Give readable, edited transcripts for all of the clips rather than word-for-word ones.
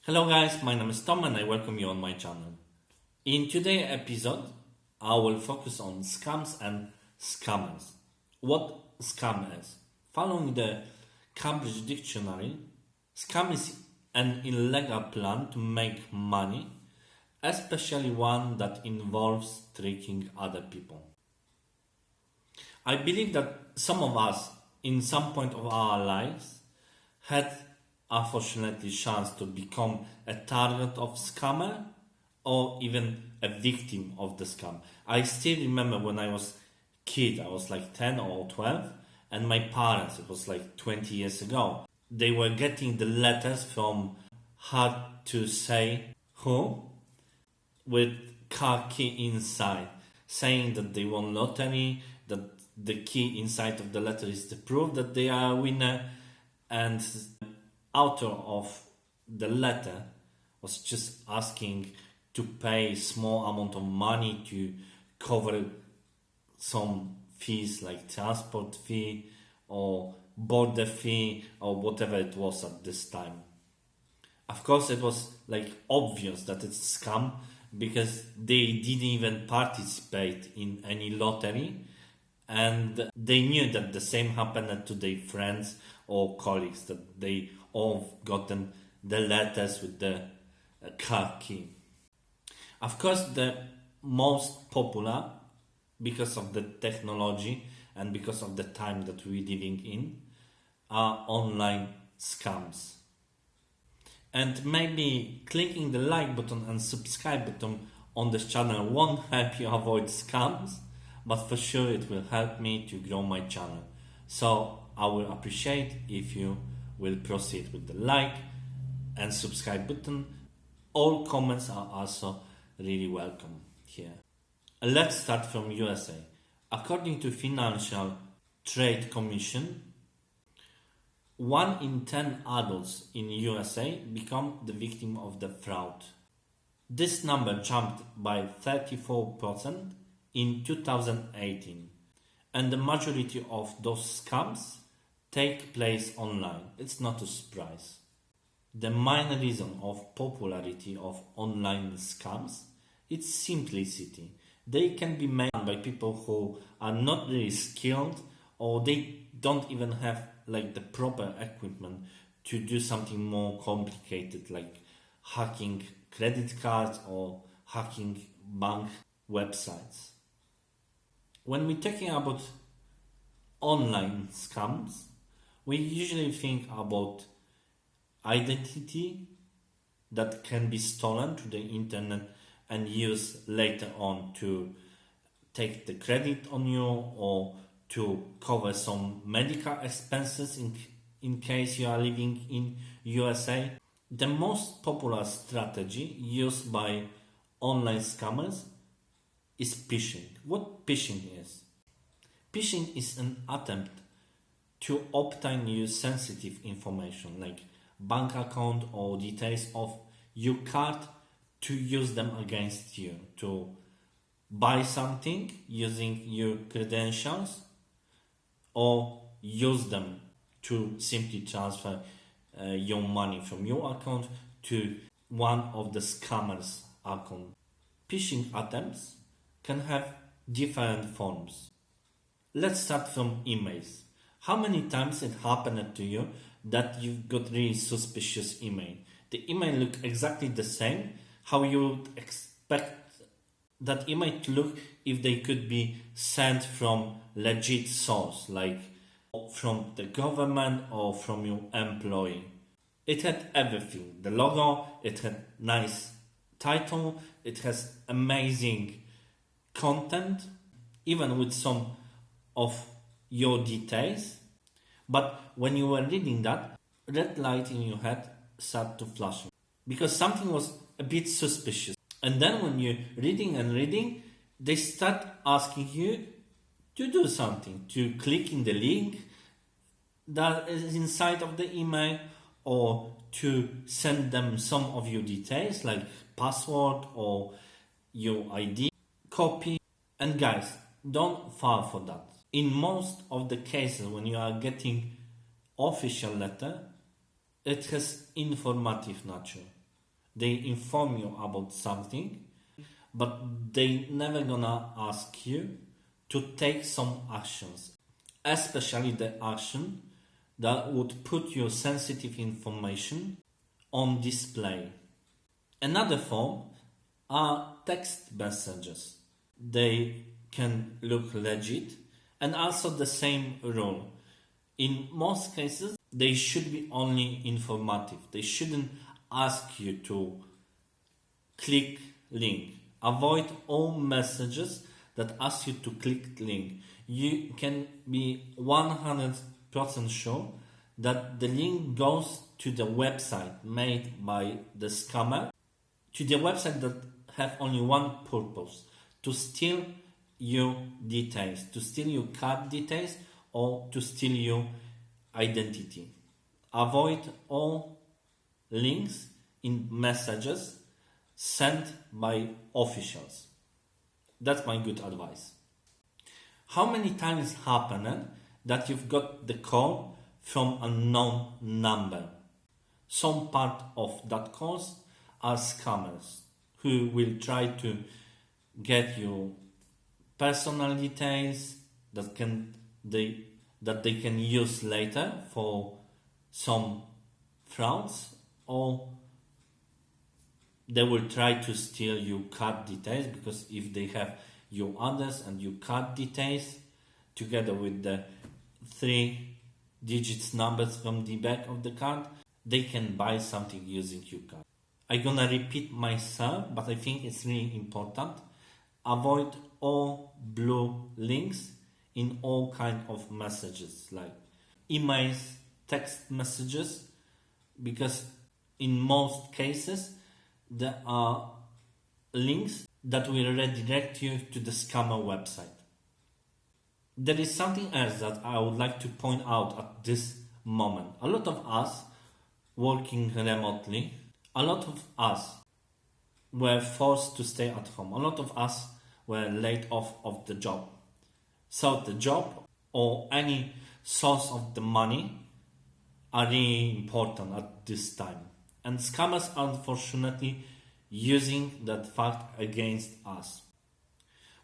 Hello guys, my name is Tom and I welcome you on my channel. In today's episode, I will focus on scams and scammers. What scam is? Following the Cambridge Dictionary, scam is an illegal plan to make money, especially one that involves tricking other people. I believe that some of us, in some point of our lives, had unfortunately chance to become a target of scammer or even a victim of the scam. I still remember when I was kid, I was like 10 or 12, and my parents, it was like 20 years ago, they were getting the letters from hard to say who with car key inside, saying that they won lottery, that the key inside of the letter is the proof that they are a winner, and author of the letter was just asking to pay small amount of money to cover some fees like transport fee or border fee or whatever it was at this time. Of course, it was like obvious that it's a scam because they didn't even participate in any lottery, and they knew that the same happened to their friends or colleagues, that they all gotten the letters with the car key. Of course, the most popular, because of the technology and because of the time that we're living in, are online scams. And maybe clicking the like button and subscribe button on this channel won't help you avoid scams, but for sure it will help me to grow my channel. So I will appreciate if you will proceed with the like and subscribe button. All comments are also really welcome here. Let's start from USA. According to Financial Trade Commission, 1 in 10 adults in USA become the victim of the fraud. This number jumped by 34% in 2018, and the majority of those scams take place online. It's not a surprise. The main reason of popularity of online scams is simplicity. They can be made by people who are not really skilled, or they don't even have like the proper equipment to do something more complicated like hacking credit cards or hacking bank websites. When we're talking about online scams, we usually think about identity that can be stolen to the internet and used later on to take the credit on you or to cover some medical expenses in case you are living in USA. The most popular strategy used by online scammers is phishing. What phishing is? Phishing is an attempt to obtain your sensitive information like bank account or details of your card to use them against you, to buy something using your credentials or use them to simply transfer your money from your account to one of the scammers' account. Phishing attempts can have different forms. Let's start from emails. How many times it happened to you that you got really suspicious email? The email look exactly the same, how you would expect that email to look if they could be sent from legit source, like from the government or from your employee. It had everything. The logo, it had nice title, it has amazing content, even with some of your details. But when you were reading that, red light in your head started to flash because something was a bit suspicious. And then when you're reading and reading, they start asking you to do something, to click in the link that is inside of the email, or to send them some of your details like password or your ID copy. And guys, don't fall for that. In most of the cases when you are getting official letter, it has informative nature. They inform you about something, but they never gonna ask you to take some actions, especially the action that would put your sensitive information on display. Another form are text messages. They can look legit, and also the same rule. In most cases, they should be only informative. They shouldn't ask you to click link. Avoid all messages that ask you to click link. You can be 100% sure that the link goes to the website made by the scammer, to the website that have only one purpose: to steal your details, to steal your card details, or to steal your identity. Avoid all links in messages sent by officials. That's my good advice. How many times happened that you've got the call from a known number? Some part of that calls are scammers who will try to get your personal details that they can use later for some frauds, or they will try to steal your card details, because if they have your address and your card details together with the 3 digits numbers from the back of the card, they can buy something using your card. I'm gonna repeat myself, but I think it's really important. Avoid all blue links in all kind of messages, like emails, text messages, because in most cases there are links that will redirect you to the scammer website. There is something else that I would like to point out at this moment. A lot of us working remotely, a lot of us were forced to stay at home. A lot of us were laid off of the job. So the job or any source of the money are really important at this time. And scammers are unfortunately using that fact against us.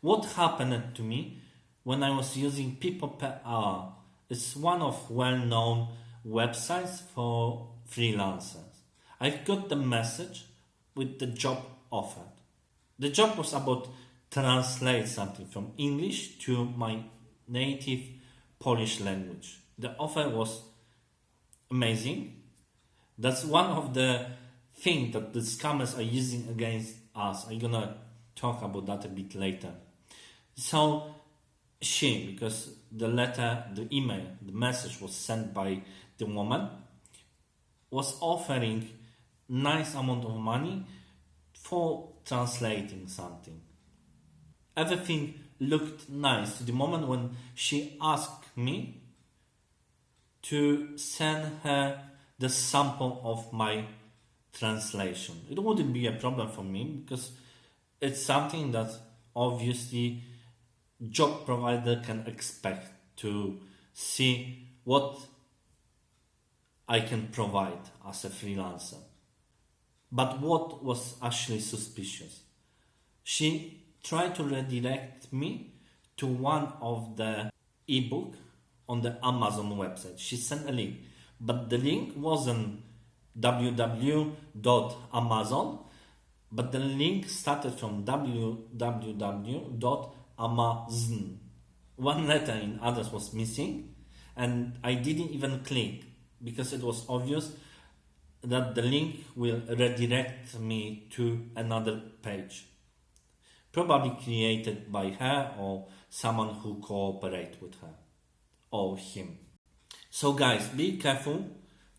What happened to me when I was using People Per Hour? It's one of well-known websites for freelancers. I got the message with the job offered. The job was about translate something from English to my native Polish language. The offer was amazing. That's one of the things that the scammers are using against us. I'm gonna talk about that a bit later. So because the letter, the email, the message was sent by the woman, was offering nice amount of money for translating something. Everything looked nice to the moment when she asked me to send her the sample of my translation. It wouldn't be a problem for me, because it's something that obviously job provider can expect to see what I can provide as a freelancer. But what was actually suspicious? She tried to redirect me to one of the ebook on the Amazon website. She sent a link, but the link wasn't www.amazon, but the link started from www.amazon. One letter in others was missing, and I didn't even click because it was obvious that the link will redirect me to another page, probably created by her or someone who cooperate with her or him. So guys, be careful.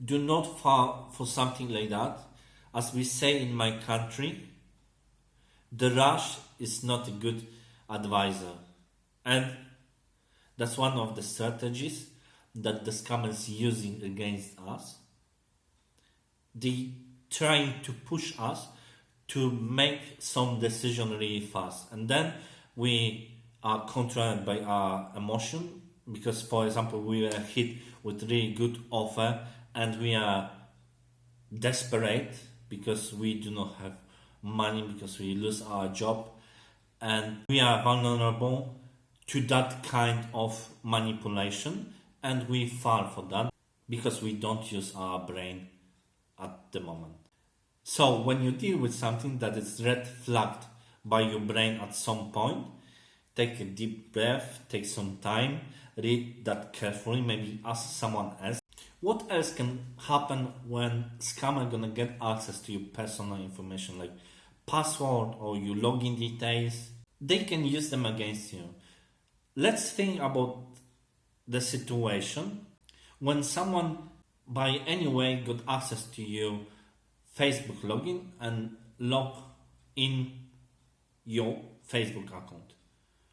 Do not fall for something like that. As we say in my country, the rush is not a good advisor. And that's one of the strategies that the scammers using against us. They trying to push us to make some decision really fast, and then we are controlled by our emotion, because for example we were hit with really good offer and we are desperate because we do not have money, because we lose our job, and we are vulnerable to that kind of manipulation, and we fall for that because we don't use our brain at the moment. So when you deal with something that is red flagged by your brain at some point, take a deep breath, take some time, read that carefully, maybe ask someone else. What else can happen when scammer gonna get access to your personal information, like password or your login details? They can use them against you. Let's think about the situation when someone by any way got access to your Facebook login and log in your Facebook account.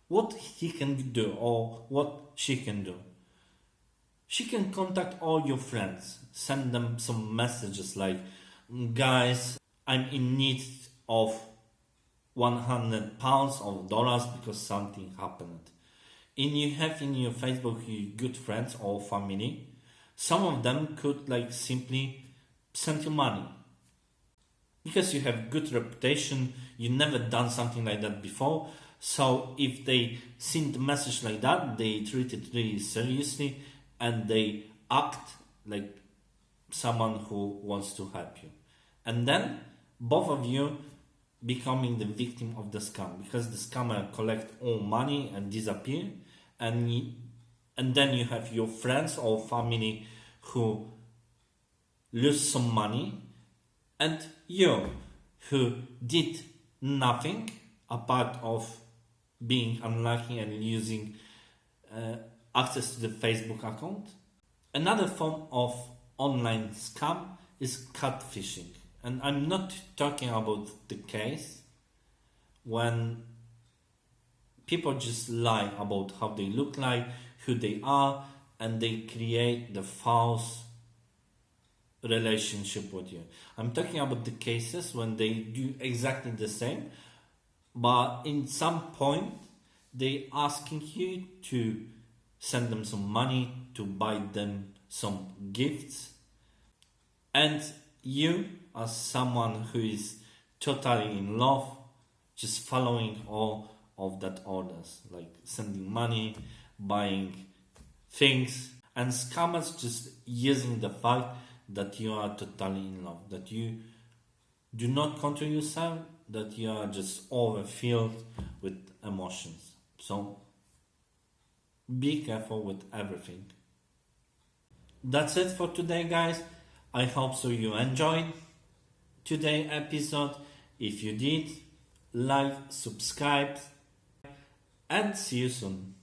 What he can do or what she can do? She can contact all your friends, send them some messages like, guys, I'm in need of £100 or dollars because something happened. And you have in your Facebook your good friends or family. Some of them could like simply send you money. Because you have good reputation, you never done something like that before. So if they send a message like that, they treat it really seriously and they act like someone who wants to help you. And then both of you becoming the victim of the scam, because the scammer collect all money and disappear, and then you have your friends or family who lose some money, and you who did nothing apart of being unlucky and using access to the Facebook account. Another form of online scam is catfishing. And I'm not talking about the case when people just lie about how they look like, who they are, and they create the false relationship with you. I'm talking about the cases when they do exactly the same, but in some point they asking you to send them some money, to buy them some gifts, and you as someone who is totally in love, just following all of that orders, like sending money, buying things, and scammers just using the fact that you are totally in love, that you do not control yourself, that you are just overfilled with emotions. So be careful with everything. That's it for today, guys. I hope so you enjoyed today's episode. If you did, like, subscribe, and see you soon.